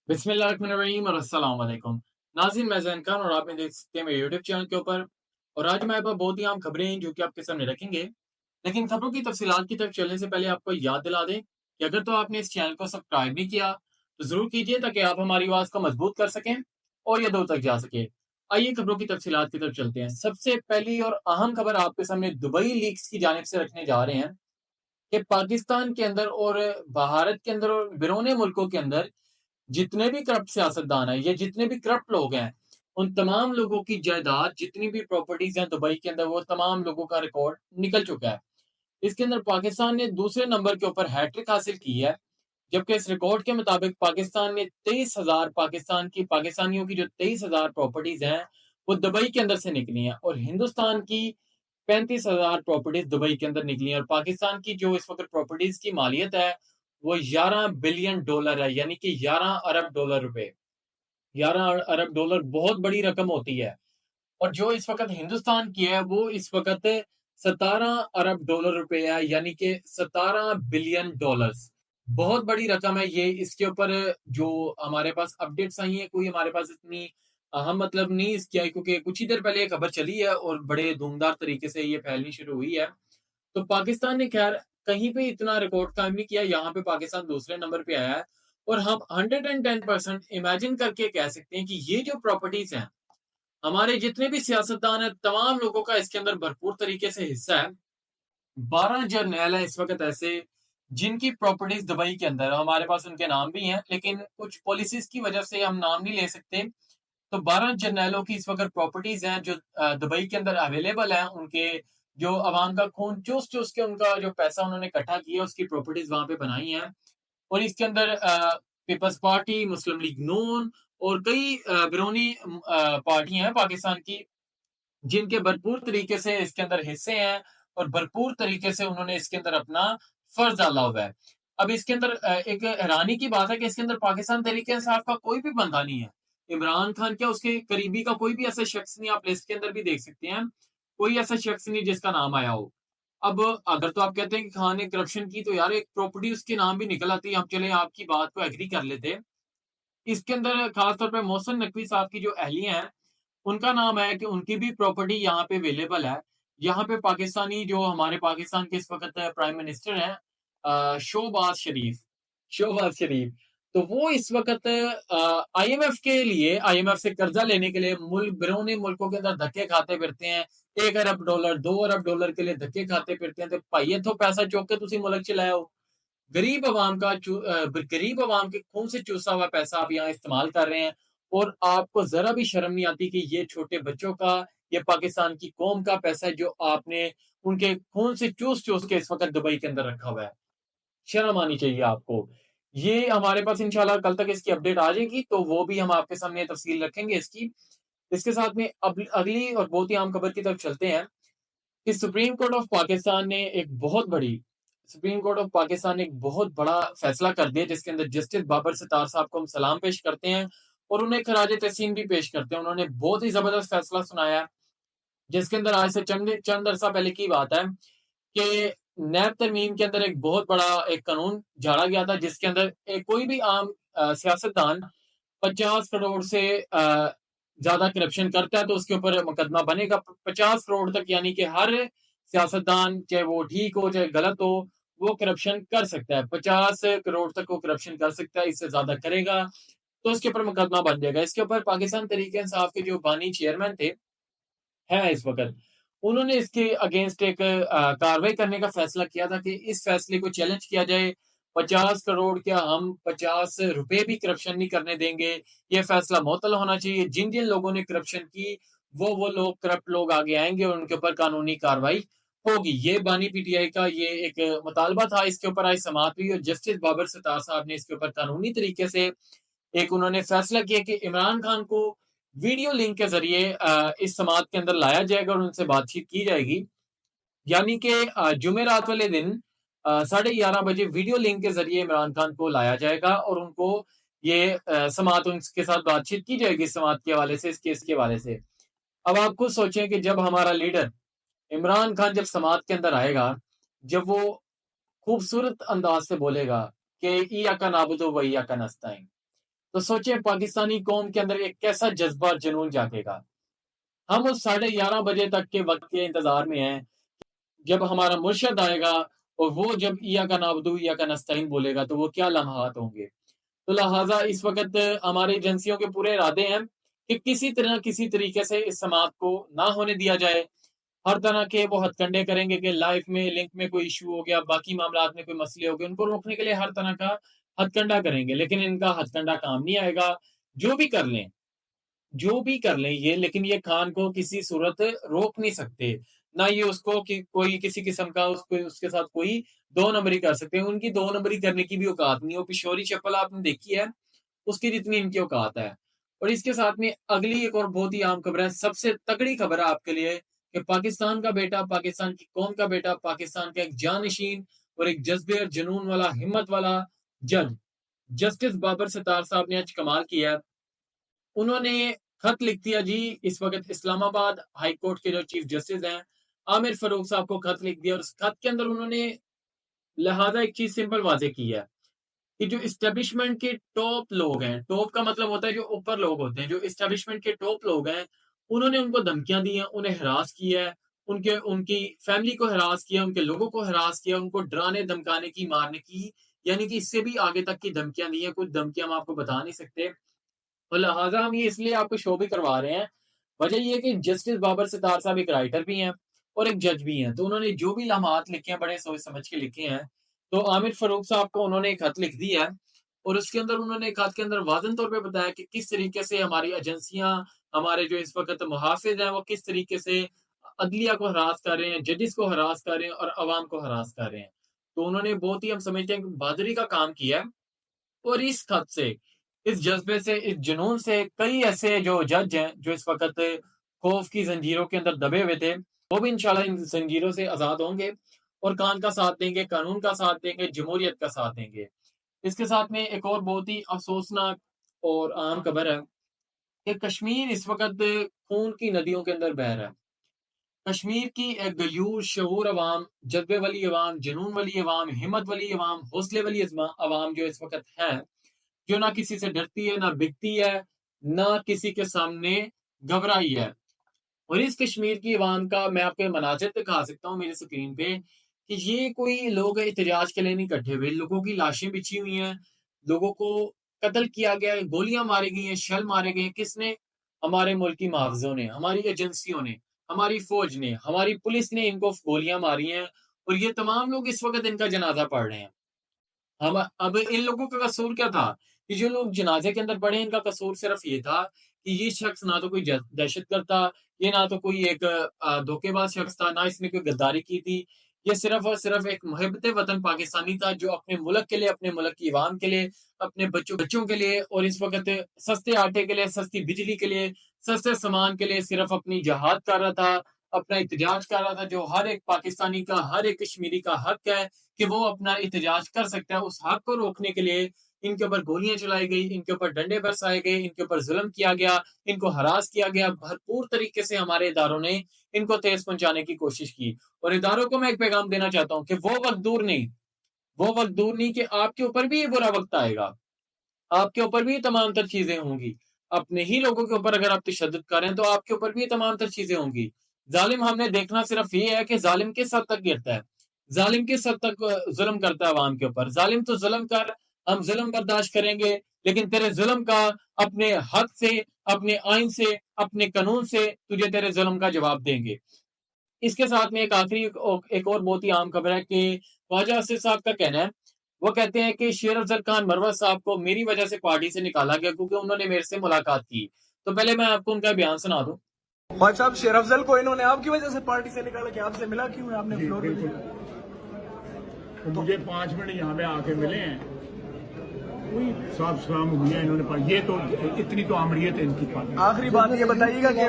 बिस्मिल्लाहिर्रहमानिर्रहीम और अस्सलाम वालेकुम। नाज़रीन, मैं ज़ैन खान और आप मेरे देख सकते हैं मेरे यूट्यूब चैनल के ऊपर। और आज हमारे पास बहुत ही अहम खबरें हैं जो कि आपके सामने रखेंगे। लेकिन खबरों की तफसीलात की तरफ चलने से पहले आपको याद दिला दें कि अगर तो आपने इस चैनल को सब्सक्राइब नहीं किया तो ज़रूर कीजिए ताकि आप हमारी आवाज़ को मजबूत कर सकें और ये दूर तक जा सके। आइए खबरों की तफसीलात की तरफ चलते हैं। सबसे पहली और अहम खबर आपके सामने दुबई लीक्स की जानिब से रखने जा रहे हैं कि पाकिस्तान के अंदर और भारत के अंदर और बिरोने मुल्कों के अंदर जितने भी करप्ट सियासतदान हैं या जितने भी करप्ट लोग हैं, उन तमाम लोगों की जायदाद, जितनी भी प्रॉपर्टीज हैं दुबई के अंदर, वो तमाम लोगों का रिकॉर्ड निकल चुका है। इसके अंदर पाकिस्तान ने दूसरे नंबर के ऊपर हैट्रिक हासिल की है, जबकि इस रिकॉर्ड के मुताबिक पाकिस्तान ने 23,000 पाकिस्तानियों की जो 23,000 प्रॉपर्टीज हैं, वो दुबई के अंदर से निकली हैं और हिंदुस्तान की 35,000 प्रॉपर्टीज दुबई के अंदर निकली हैं और पाकिस्तान की जो इस वक्त प्रॉपर्टीज की मालियत है, वो 11 बिलियन डॉलर है, यानी कि 11 अरब डॉलर रुपए। 11 अरब डॉलर बहुत बड़ी रकम होती है। और जो इस वक्त हिंदुस्तान की है वो इस वक्त 17 अरब डॉलर रुपए है, यानी कि 17 बिलियन डॉलर्स। बहुत बड़ी रकम है ये। इसके ऊपर जो हमारे पास अपडेट्स आई हैं, कोई हमारे पास इतनी अहम मतलब नहीं इसकी आई, क्योंकि कुछ ही देर पहले ये खबर चली है और बड़े धूमधार तरीके से ये फैलनी शुरू हुई है। तो पाकिस्तान ने खैर कहीं पे इतना रिकॉर्ड कायम नहीं किया, यहाँ पे पाकिस्तान दूसरे नंबर पे आया है। और हम 110% इमेजिन करके कह सकते हैं कि ये जो प्रॉपर्टीज हैं, हमारे जितने भी सियासतदान हैं, तमाम लोगों का इसके अंदर भरपूर तरीके से हिस्सा है। 12 जर्नैल हैं इस वक्त ऐसे जिनकी प्रॉपर्टीज दुबई के अंदर है। हमारे पास उनके नाम भी हैं, लेकिन कुछ पॉलिसीज की वजह से हम नाम नहीं ले सकते। तो 12 जर्नैलों की इस वक्त प्रॉपर्टीज हैं जो दुबई के अंदर अवेलेबल हैं। उनके जो अवाम का खून चूस चूस के उनका जो पैसा उन्होंने इकट्ठा किया, उसकी प्रॉपर्टीज वहां पे बनाई हैं। और इसके अंदर पीपल्स पार्टी, मुस्लिम लीग नून और कई बिरोनी पार्टियां हैं पाकिस्तान की, जिनके भरपूर तरीके से इसके अंदर हिस्से हैं और भरपूर तरीके से उन्होंने इसके अंदर अपना फर्ज डाला हुआ है। अब इसके अंदर एक हैरानी की बात है कि इसके अंदर पाकिस्तान तरीके इंसाफ का कोई भी बंदा नहीं है। इमरान खान क्या उसके करीबी का कोई भी ऐसा शख्स नहीं, आप लिस्ट के अंदर भी देख सकते हैं, कोई ऐसा शख्स नहीं जिसका नाम आया हो। अब अगर तो आप कहते हैं कि खान ने करप्शन की, तो यार एक प्रॉपर्टी उसके नाम भी निकल आती है। हम चले आपकी बात को एग्री कर लेते। इसके अंदर खासतौर पे मोहसिन नकवी साहब की जो अहलिया हैं, उनका नाम है कि उनकी भी प्रॉपर्टी यहाँ पे अवेलेबल है। यहाँ पे पाकिस्तानी जो हमारे पाकिस्तान के इस वक्त प्राइम मिनिस्टर हैं, शोबाज शरीफ, तो वो इस वक्त आईएमएफ के लिए, आईएमएफ से कर्जा लेने के लिए मुल्क बिरोने मुल्कों के अंदर धक्के खाते फिरते हैं। 1 अरब डॉलर, 2 अरब डॉलर के लिए धक्के खाते फिरते हैं। तो भाइये तो पैसा चौक के तुम मुल्क चलाया हो। गरीब अवाम के खून से चूसा हुआ पैसा आप यहाँ इस्तेमाल कर रहे हैं। और आपको जरा भी शर्म नहीं आती कि ये छोटे बच्चों का, ये पाकिस्तान की कौम का पैसा है जो आपने उनके खून से चूस चूस के इस वक्त दुबई के अंदर रखा हुआ है। शर्म आनी चाहिए आपको। ये हमारे पास इंशाल्लाह कल तक इसकी अपडेट आ जाएगी, तो वो भी हम आपके सामने तफसील रखेंगे इसकी। इसके साथ में अब अगली और बहुत ही आम खबर की तरफ चलते हैं कि सुप्रीम कोर्ट ऑफ पाकिस्तान ने एक बहुत बड़ा फैसला कर दिया, जिसके अंदर जस्टिस बाबर सितार साहब को हम सलाम पेश करते हैं और उन्हें खराज तहसीन भी पेश करते हैं। उन्होंने बहुत ही जबरदस्त फैसला सुनाया है, जिसके अंदर आज से चंद चंद अरसा पहले की बात है कि नैब तरमीम के अंदर एक बहुत बड़ा एक कानून झाड़ा गया था, जिसके अंदर कोई भी आम सियासतदान 50 करोड़ से ज्यादा करप्शन करता है तो उसके ऊपर मुकदमा बनेगा। 50 करोड़ तक, यानी कि हर सियासतदान, चाहे वो ठीक हो चाहे गलत हो, वो करप्शन कर सकता है। 50 करोड़ तक वो करप्शन कर सकता है, इससे ज्यादा करेगा तो उसके ऊपर मुकदमा बन जाएगा। इसके ऊपर पाकिस्तान तरीके इंसाफ के जो बानी चेयरमैन थे, है इस वक्त, उन्होंने इसके अगेंस्ट एक कार्रवाई करने का फैसला किया था कि इस फैसले को चैलेंज किया जाए। 50 करोड़ क्या, हम 50 रुपए भी करप्शन नहीं करने देंगे। ये फैसला मुअत्तल होना चाहिए। जिन जिन लोगों ने करप्शन की, वो लोग, करप्ट लोग आगे आएंगे और उनके ऊपर कानूनी कार्रवाई होगी। ये बानी पीटीआई का ये एक मुतालबा था। इसके ऊपर आज समात हुई और जस्टिस बाबर सितार साहब ने इसके ऊपर कानूनी तरीके से एक उन्होंने फैसला किया कि इमरान खान को वीडियो लिंक के जरिए इस समात के अंदर लाया जाएगा और उनसे बातचीत की जाएगी। यानी कि जुमेरात वाले दिन 11:30 बजे वीडियो लिंक के जरिए इमरान खान को लाया जाएगा और उनको ये समात, उनके साथ बातचीत की जाएगी इस समात के हवाले से, इस केस के हवाले से। अब आप खुद सोचें कि जब हमारा लीडर इमरान खान जब समात के अंदर आएगा, जब वो खूबसूरत अंदाज से बोलेगा कि ई आका नाबुदो वही आका नस्ताइन, तो सोचिए पाकिस्तानी कौम के अंदर एक कैसा जज्बा जुनून जागेगा। हम उस 11:30 बजे तक के वक्त के इंतजार में हैं, जब हमारा मुर्शद आएगा और वो जब इया का नाबुदू इया का नस्तईन बोलेगा तो वो क्या लम्हात होंगे। तो लिहाजा इस वक्त हमारी एजेंसियों के पूरे इरादे हैं कि किसी तरह किसी तरीके से इस समात को ना होने दिया जाए। हर तरह के वो हथकंडे करेंगे कि लाइफ में लिंक में कोई इशू हो गया, बाकी मामलात में कोई मसले हो गए, उनको रोकने के लिए हर तरह का हथकंडा करेंगे, लेकिन इनका हथकंडा काम नहीं आएगा। जो भी कर लें, जो भी कर लें ये, लेकिन ये खान को किसी सूरत रोक नहीं सकते। ना ये उसको कि कोई किसी किस्म का उसको उसके साथ कोई दो नंबरी कर सकते हैं। उनकी दो नंबरी करने की भी औकात नहीं है। वो पिशोरी चप्पल आपने देखी है, उसकी जितनी इनकी औकात है। और इसके साथ में अगली एक और बहुत ही आम खबर है, सबसे तगड़ी खबर है आपके लिए, कि पाकिस्तान का बेटा, पाकिस्तान की कौम का बेटा, पाकिस्तान का एक जानशीन और एक जज्बे और जुनून वाला, हिम्मत वाला जज, जस्टिस बाबर सत्तार साहब ने आज कमाल किया है। उन्होंने खत लिख दिया जी। इस वक्त इस्लामाबाद हाई कोर्ट के जो चीफ जस्टिस हैं, आमिर फरूक साहब को खत लिख दिया, और उस खत के अंदर उन्होंने लिहाजा एक चीज सिंपल वाजे की है कि जो इस्टेब्लिशमेंट के टॉप लोग हैं, टॉप का मतलब होता है जो ऊपर लोग होते हैं, जो इस्टेब्लिशमेंट के टॉप लोग हैं, उन्होंने उनको धमकियां दी हैं, उन्हें हरास किया है, उनके उनकी फैमिली को हरास किया, उनके लोगों को हरास किया, उनको डराने धमकाने की, मारने की, यानी कि इससे भी आगे तक की धमकियां दी हैं। कुछ धमकियां हम आपको बता नहीं सकते, और लिहाजा हम ये इसलिए आपको शो भी करवा रहे हैं। वजह ये है कि जस्टिस बाबर सितार साहब एक राइटर भी हैं और एक जज भी हैं, तो उन्होंने जो भी लम्हात लिखे हैं बड़े सोच समझ के लिखे हैं। तो आमिर फरूक साहब को उन्होंने एक खत लिख दिया है, और उसके अंदर उन्होंने खत के अंदर वाज़न तौर पे बताया कि किस तरीके से हमारी एजेंसियां, हमारे जो इस वक्त मुहाफिज हैं, वो किस तरीके से अदलिया को हरास कर रहे हैं, जजिस को हरास कर रहे हैं और अवाम को हरास कर रहे हैं। तो उन्होंने बहुत ही, हम समझते हैं, बहादुरी का काम किया है। और इस खत से, इस जज्बे से, इस जुनून से कई ऐसे जो जज हैं जो इस वक्त खौफ की जंजीरों के अंदर दबे हुए थे, वो भी इंशाल्लाह इन जंजीरों से आजाद होंगे और कान का साथ देंगे, कानून का साथ देंगे, जमहूरियत का साथ देंगे। इसके साथ में एक और बहुत ही अफसोसनाक और आम खबर है कि कश्मीर इस वक्त खून की नदियों के अंदर बह रहा है। कश्मीर की एक गयूर शऊर अवाम, जज्बे वाली अवाम, जुनून वाली अवाम, हिम्मत वाली अवाम, हौसले वाली अवाम जो इस वक्त है, जो ना किसी से डरती है, ना बिकती है, ना किसी के सामने घबराई है। और इस कश्मीर की अवाम का मैं आपको मनाजिर दिखा सकता हूँ मेरी स्क्रीन पे, कि ये कोई लोग एहतजाज के लिए नहीं इकट्ठे हुए। लोगों की लाशें बिछी हुई हैं, लोगों को कत्ल किया गया है, गोलियां मारी गई हैं, शल मारे गए हैं। किसने? हमारे मुल्क की मुआवजों ने, हमारी एजेंसियों ने, हमारी फौज ने, हमारी पुलिस ने इनको गोलियां मारी हैं, और ये तमाम लोग इस वक्त इनका जनाजा पढ़ रहे हैं। हम अब इन लोगों का कसूर क्या था? कि जो लोग जनाजे के अंदर पड़े, इनका कसूर सिर्फ ये था कि ये शख्स ना तो कोई दहशतगर्द था, ये ना तो कोई एक धोखेबाज शख्स था, ना इसने कोई गद्दारी की थी। ये सिर्फ और सिर्फ एक मुहिब्बत वतन पाकिस्तानी था, जो अपने मुल्क के लिए, अपने मुल्क की आवाम के लिए, अपने बच्चों बच्चों के लिए, और इस वक्त सस्ते आटे के लिए, सस्ती बिजली के लिए, सस्ते सामान के लिए सिर्फ अपनी जहाद कर रहा था, अपना एहतजाज कर रहा था, जो हर एक पाकिस्तानी का, हर एक कश्मीरी का हक है कि वो अपना एहतजाज कर सकता है। उस हक को रोकने के लिए इनके ऊपर गोलियां चलाई गई, इनके ऊपर डंडे बरसाए गए, इनके ऊपर जुल्म किया गया, इनको हरास किया गया। भरपूर तरीके से हमारे इदारों ने इनको ठेस पहुंचाने की कोशिश की। और इदारों को मैं एक पैगाम देना चाहता हूं कि वो वक्त दूर नहीं, वो वक्त दूर नहीं कि आपके ऊपर भी ये बुरा वक्त आएगा, आपके ऊपर भी ये तमाम तर चीजें होंगी। अपने ही लोगों के ऊपर अगर आप तशद्दुद करें तो आपके ऊपर भी ये तमाम तर चीजें होंगी। जालिम हमने देखना सिर्फ ये है कि जालिम किस हद तक गिरता है, जालिम किस हद तक जुल्म करता है अवाम के ऊपर। जालिम तो जुल्म कर, हम जुल्म बर्दाश्त करेंगे, लेकिन तेरे जुल्म का अपने हक से, अपने आइन से, अपने कानून से तुझे तेरे जुल्म का जवाब देंगे। इसके साथ में एक आखिरी एक और बहुत ही आम खबर है कि ख्वाजा आसिफ साहब का कहना है, वो कहते हैं कि शेर अफजल खान मरवत साहब को मेरी वजह से पार्टी से निकाला गया क्योंकि उन्होंने मेरे से मुलाकात की। तो पहले मैं आपको उनका बयान सुना दूं। ख्वाजा साहब, शेर अफजल को इन्होंने आपकी वजह से पार्टी से निकाला कि आपसे मिला क्यों है? आपने जी फ्लोर बिल्कुल। तो मुझे 5 मिनट यहाँ पे आके मिले हैं, कोई साफ सलाम हुई है इन्होंने ये तो इतनी तो आमरीत है इनकी पार्टी। आखिरी बात ये बताइएगा कि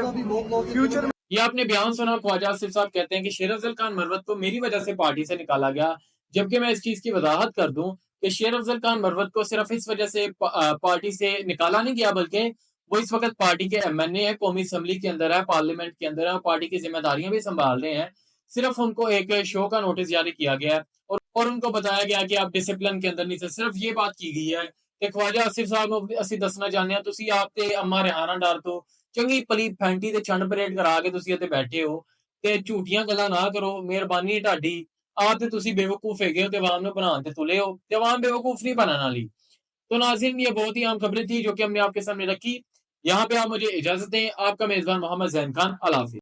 फ्यूचर में ये आपने बयान सुना, ख्वाजा आसिफ साहब कहते हैं कि शेर अफजल खान मरवत को मेरी वजह से पार्टी से निकाला गया। जबकि मैं इस चीज की वजाहत कर दूं कि शेर अफजल खान मरवत को सिर्फ इस वजह से पार्टी से निकाला नहीं गया, बल्कि वो इस वक्त पार्टी के एमएनए है, कौमी असम्बली के अंदर है, पार्लियामेंट के अंदर है, पार्टी की जिम्मेदारियां भी संभाल रहे हैं। सिर्फ उनको एक शो का नोटिस जारी किया गया है, और उनको बताया गया कि आप डिसिप्लिन के अंदर नहीं थे। सिर्फ ये बात की गई है ਤੇ ਖਵਾਜਾ ਆਸਿਫ ਸਾਹਿਬ ਨੂੰ ਅਸੀਂ ਦੱਸਣਾ ਚਾਹੁੰਦੇ ਹਾਂ ਤੁਸੀਂ ਆਪ ਤੇ ਅੰਮਾ ਰਿਹਾਨਾ ਡਰ ਤੋਂ ਚੰਗੀ ਭਲੀ ਫੈਂਟੀ ਤੇ ਛੰਡ ਪਰੇਡ ਕਰਾ ਕੇ ਤੁਸੀਂ ਇੱਥੇ ਬੈਠੇ ਹੋ ਤੇ ਝੂਠੀਆਂ ਗੱਲਾਂ ਨਾ ਕਰੋ ਮਿਹਰਬਾਨੀ ਢਾਡੀ ਆਪ ਤੇ ਤੁਸੀਂ बेवकूफ ਹੈਗੇ हो ਤੇ आवाम ਨੂੰ ਬਣਾਉਣ ਤੇ ਤੁਲੇ ਹੋ ਤੇ आवाम बेवकूफ नहीं बनाने वाली। तो नाज़रीन ये बहुत ही अहम खबरें थी जो कि हमने आपके सामने रखी। यहाँ पे आप मुझे इजाजत दें। आपका मेजबान मोहम्मद जैन खान। अल्लाह हाफिज।